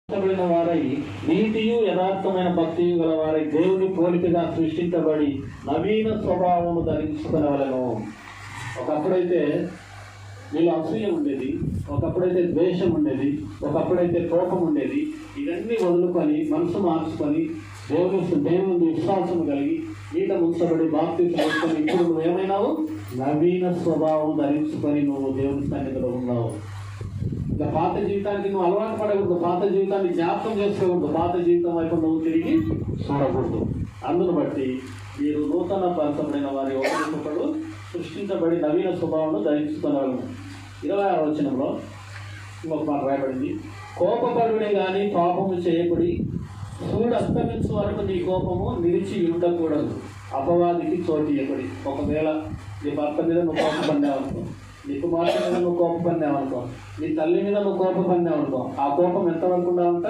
వారై నీతియు యథార్థమైన భక్తియు గల వారై దేవుని పోలికగా సృష్టించబడి నవీన స్వభావము ధరించుకునవలెను. ఒకప్పుడైతే నీలో అసూయ ఉండేది, ఒకప్పుడైతే ద్వేషం ఉండేది, ఒకప్పుడైతే కోపం ఉండేది. ఇవన్నీ వదులుకొని మనసు మార్చుకొని దేవుని విశ్వాసం కలిగి నీట ముంచబడి బాప్తిసం తీసుకొని ఇప్పుడు నువ్వు ఏమైనావు? నవీన స్వభావం ధరించుకొని నువ్వు దేవుని సన్నిధిలో ఉన్నావు. ఇంకా పాత జీవితానికి నువ్వు అలవాటు పడకూడదు, పాత జీవితాన్ని జ్ఞాపకం చేసుకోకూడదు, పాత జీవితం వైపు నువ్వు తిరిగి చూడకూడదు. అందును బట్టి మీరు నూతన పరచబడిన వారి ఒకరికొకడు సృష్టించబడి నవీన స్వభావాన్ని ధరించుకునేవాళ్ళము. 26వ వచనంలో ఇంకొక మాట రాయబడింది, కోపపడుడే కానీ పాపము చేయకుడి, సూర్యుడు అస్తమించు వరకు నీ కోపము నిలిచి ఉండకూడదు, అపవాదికి చోటు ఇవ్వకుడి. ఒకవేళ నీ భర్త మీద నువ్వు కోపపడినావనుకో, నీ కుమార్తె మీద నువ్వు కోపపడినావనుకో, నీ తల్లి మీద నువ్వు కోపపడినావనుకో, ఆ కోపం ఎంతవరకు ఉండాలంట?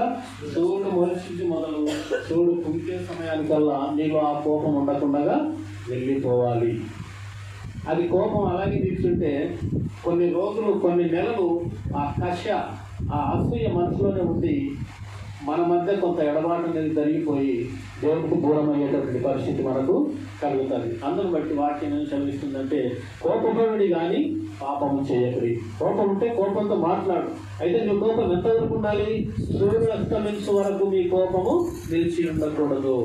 సూర్యుడు మొలిచి మొదలు సూర్యుడు పుంకే సమయానికల్లా నీలో ఆ కోపం ఉండకుండా వెళ్ళిపోవాలి. అది కోపం అలాగే తీసుకుంటే కొన్ని రోజులు, కొన్ని నెలలు ఆ కష, ఆ అసూయ మనసులోనే ఉండి మన మధ్య కొంత ఎడబాటు అనేది జరిగిపోయి దేవుడికి దూరం అయ్యేటటువంటి పరిస్థితి మనకు కలుగుతుంది. అందును బట్టి వాక్యం ఏం చదివిస్తుందంటే, కోపపడుడి కానీ పాపము చేయకుడి. కోపం ఉంటే కోపంతో మాట్లాడు. అయితే నీ కోపం ఎంతవరకు ఉండాలి? సూర్యుడు అస్తమించే వరకు మీ కోపము నిలిచి ఉండకూడదు.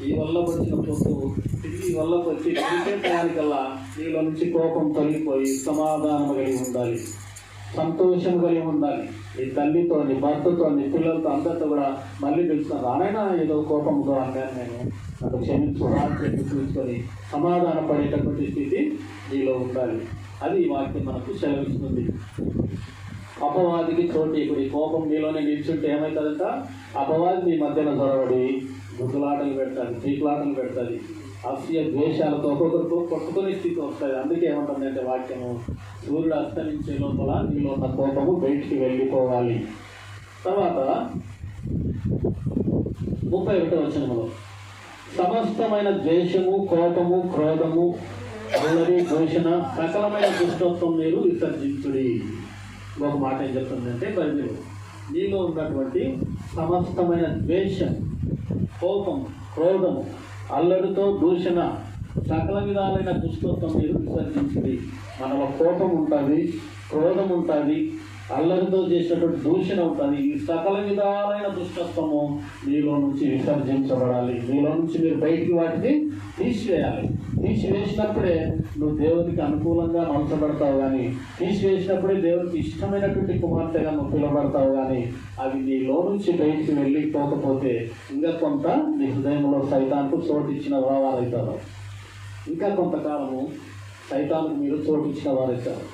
ఈ వల్ల వచ్చిన పొద్దు తిరిగి వల్లకు వచ్చి తిరిగే టయానికల్లా నీలో నుంచి కోపం తొలగిపోయి సమాధానం కలిగి ఉండాలి, సంతోషం కలిగి ఉండాలి. నీ తల్లితో, నీ భర్తతో, నీ పిల్లలతో అందరితో కూడా మళ్ళీ పిలుస్తున్నాను, రానైనా ఏదో కోపంతో అన్నాను, నేను నన్ను క్షమించు చెప్పి చూసుకొని సమాధాన పడేటటువంటి స్థితి నీలో ఉండాలి. అది ఈ వాక్యం మనకు సెలవిస్తుంది. అపవాదికి చోటు ఇప్పుడు ఈ కోపం నీలోనే నిల్చుంటే ఏమవుతుందంట? అపవాది నీ మధ్యన చొరబడి గుడ్డులాటలు పెడతాది, చీకులాటలు పెడతాది, అసూయ ద్వేషాలతో ఒక్కొక్కరితో కొట్టుకునే స్థితి వస్తుంది. అందుకే ఏమంటుందంటే వాక్యము, సూర్యుడు అస్తమించే లోపల నీలో ఉన్న కోపము బయటికి వెళ్ళిపోవాలి. తర్వాత 31వ వచనములో, సమస్తమైన ద్వేషము, కోపము, క్రోధము, అల్లరి, దూషణ, సకలమైన దుష్టత్వం మీరు విసర్జించుడి. ఒక మాట ఏం చెప్తుందంటే బైబిల్, నీలో ఉన్నటువంటి సమస్తమైన ద్వేషం, కోపం, క్రోధము, అల్లరితో దూషణ, సకల విధాలైన దుష్టత్వం మీరు విసర్జించుడి. మనలో కోపం ఉంటుంది, క్రోధం ఉంటుంది, అల్లరితో చేసినటువంటి దూషణ ఉంటుంది. ఈ సకల విధాలైన దుష్టత్వము మీలో నుంచి విసర్జించబడాలి. మీలో నుంచి మీరు బయటికి వాటిని తీసివేయాలి. తీసివేసినప్పుడే నువ్వు దేవునికి అనుకూలంగా మలచబడతావు, కానీ తీసివేసినప్పుడే దేవునికి ఇష్టమైనటువంటి కుమార్తెగా నువ్వు పిలువబడతావు. కానీ అవి నీలో నుంచి బయటికి వెళ్ళిపోకపోతే ఇంకా కొంత నీ హృదయంలో సైతానికి చోటు ఇచ్చిన వారైతారు. ఇంకా కొంతకాలము సైతానికి మీరు చోటు ఇచ్చిన వారైతారు.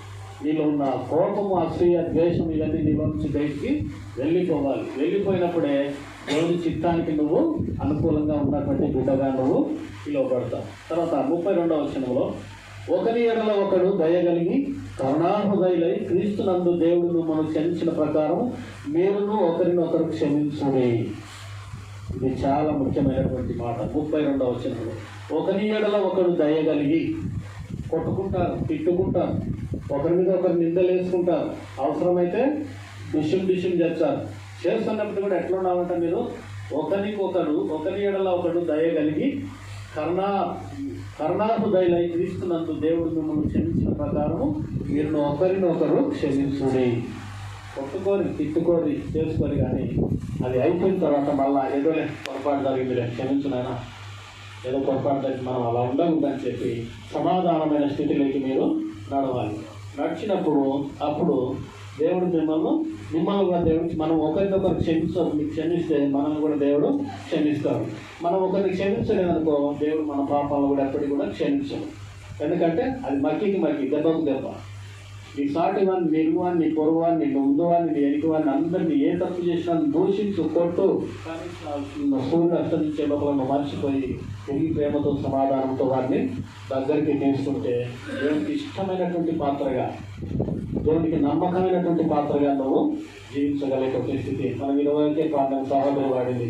నీలో ఉన్న కోపము, అసూయ, ద్వేషం ఇవన్నీ నీలో నుంచి బయటికి వెళ్ళిపోవాలి. వెళ్ళిపోయినప్పుడే దేవుని చిత్తానికి నువ్వు అనుకూలంగా ఉన్నటువంటి బిడ్డగా నువ్వు పిలువబడతావు. తర్వాత 32వ వచనంలో, ఒకరి ఎడల ఒకడు దయగలిగి కరుణాహృదయులై క్రీస్తునందు దేవుడు మిమ్మల్ని క్షమించిన ప్రకారం మీరును ఒకరినొకరు క్షమించుడి. ఇది చాలా ముఖ్యమైనటువంటి మాట. 32వ వచనంలో, ఒకరి ఎడల ఒకడు దయగలిగి, కొట్టుకుంటారు, తిట్టుకుంటారు, ఒకరి మీద ఒకరు నిందలు వేసుకుంటారు, అవసరమైతే డిషం చేస్తారు. చేస్తున్నప్పుడు కూడా ఎట్లా ఉండాలంటే మీరు ఒకరి ఎడల ఒకడు దయగలిగి కరుణాహృదయులై క్రీస్తునందు దేవుడు మిమ్మల్ని క్షమించిన ప్రకారము మీరు ఒకరినొకరు క్షమించుడి. కొట్టుకోరి, తిట్టుకోరి, చేసుకోరి, కానీ అది అయిపోయిన తర్వాత మళ్ళీ ఏదో పొరపాటు జరిగింది, క్షమించునైనా ఏదో పొరపాటు జరిగి మనం అలా ఉండకూడదని చెప్పి సమాధానమైన స్థితిలోకి మీరు నడవాలి. నడిచినప్పుడు అప్పుడు దేవుడు మిమ్మల్ని కూడా దేవుడికి, మనం ఒకరినొకరు క్షమిస్తే మనల్ని కూడా దేవుడు క్షమిస్తాడు. మనం ఒకరిని క్షమించలేదనుకో దేవుడు మన పాపాలను కూడా ఎప్పటికీ కూడా క్షమించడు. ఎందుకంటే అది మక్కి దెబ్బకు దెబ్బ. నీ సాటివాన్ని, నీ ఇరుగువాన్ని, నీ పొరుగువాన్ని, నీ ముందువాన్ని, నీ ఎనికివాన్ని అందరినీ ఏ తప్పు చేసినా దూషించు, కొట్టు. కానీ సూర్యుడు అస్తమించే లోపల నువ్వు మర్చిపోయి తిరిగి ప్రేమతో, సమాధానంతో వారిని దగ్గరికి తీసుకుంటే దేవునికి ఇష్టమైనటువంటి పాత్రగా, దేవునికి నమ్మకమైనటువంటి పాత్రగా నువ్వు జీవించగలిగే స్థితి. మనం 20కే ప్రాంతం సహోదరి వాడింది,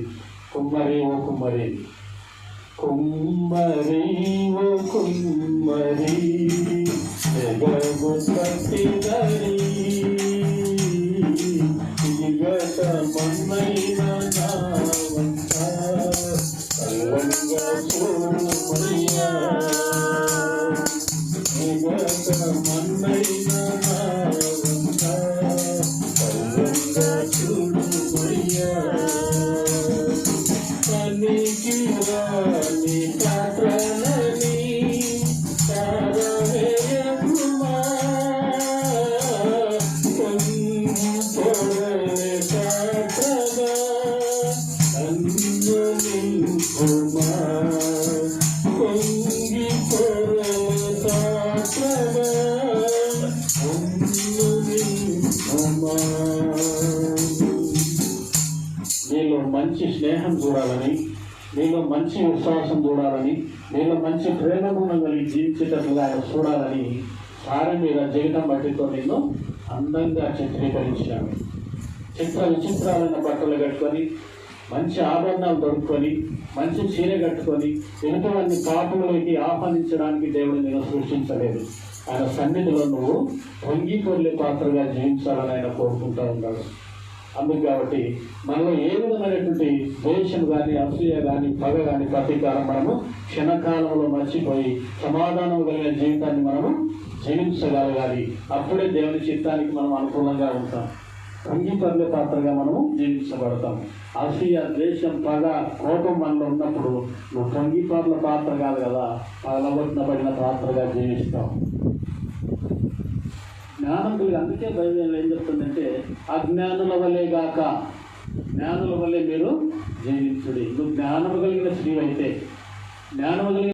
కుమ్మరి ఓ కుమ్మరి, కుమ్మరి ఓ కుమ్మరి జగముపతి దరి, జగత మన్న మన్నైన నా వంక కల్లంగా చూడమయ్యా. మన్నైన నా వంక కల్లంగా చూడమయ్యా. పనికి రాని పాత్రలని తారవేయకుమా. పొంగిపోయే పాత్రగా నన్ను నింపుమా. పొంగిపోయే పాత్రగా నన్ను నింపుమా. నీలో మంచి స్నేహం చూడాలని, నీలో మంచి విశ్వాసం చూడాలని, నీలో మంచి ప్రేమ గుణం కలిగి జీవించేటట్లుగా ఆయన చూడాలని సారి మీద జీవితం బట్టితో నిన్ను అందంగా చిత్రీకరించాడు. చిత్ర విచిత్రాలైన బట్టలు కట్టుకొని, మంచి ఆభరణాలు దొరుకుకొని, మంచి చీర కట్టుకొని ఎదుటివారిని కాపులోకి ఆహ్వానించడానికి దేవుడు నేను సృష్టించలేదు. ఆయన సన్నిధిలో నువ్వు పొంగిపోలే పాత్రగా జీవించాలని ఆయన కోరుకుంటూ ఉన్నాడు. అందుకు కాబట్టి మనలో ఏ విధమైనటువంటి ద్వేషం కానీ, అసూయ కానీ, పగ కానీ, ప్రతీకారం మనము క్షణకాలంలో మర్చిపోయి సమాధానం కలిగిన జీవితాన్ని మనము జీవించగలగాలి. అప్పుడే దేవుని చిత్తానికి మనం అనుకూలంగా ఉంటాం. పొంగిపర్లే పాత్రగా మనము జీవించబడతాం. అసూయ, ద్వేషం, పగ, కోపం మనలో ఉన్నప్పుడు నువ్వు పొంగిపర్ల పాత్ర కాదు కదా, పగలగొట్టబడిన పాత్రగా జీవిస్తాం. జ్ఞానం కలిగి, అందుకే బైబిల్ ఏం చెప్తుందంటే అజ్ఞానుల వలె గాక జ్ఞానుల వలె మీరు జీవించుడి. నువ్వు జ్ఞానము కలిగిన స్త్రీ అయితే, జ్ఞానము కలిగిన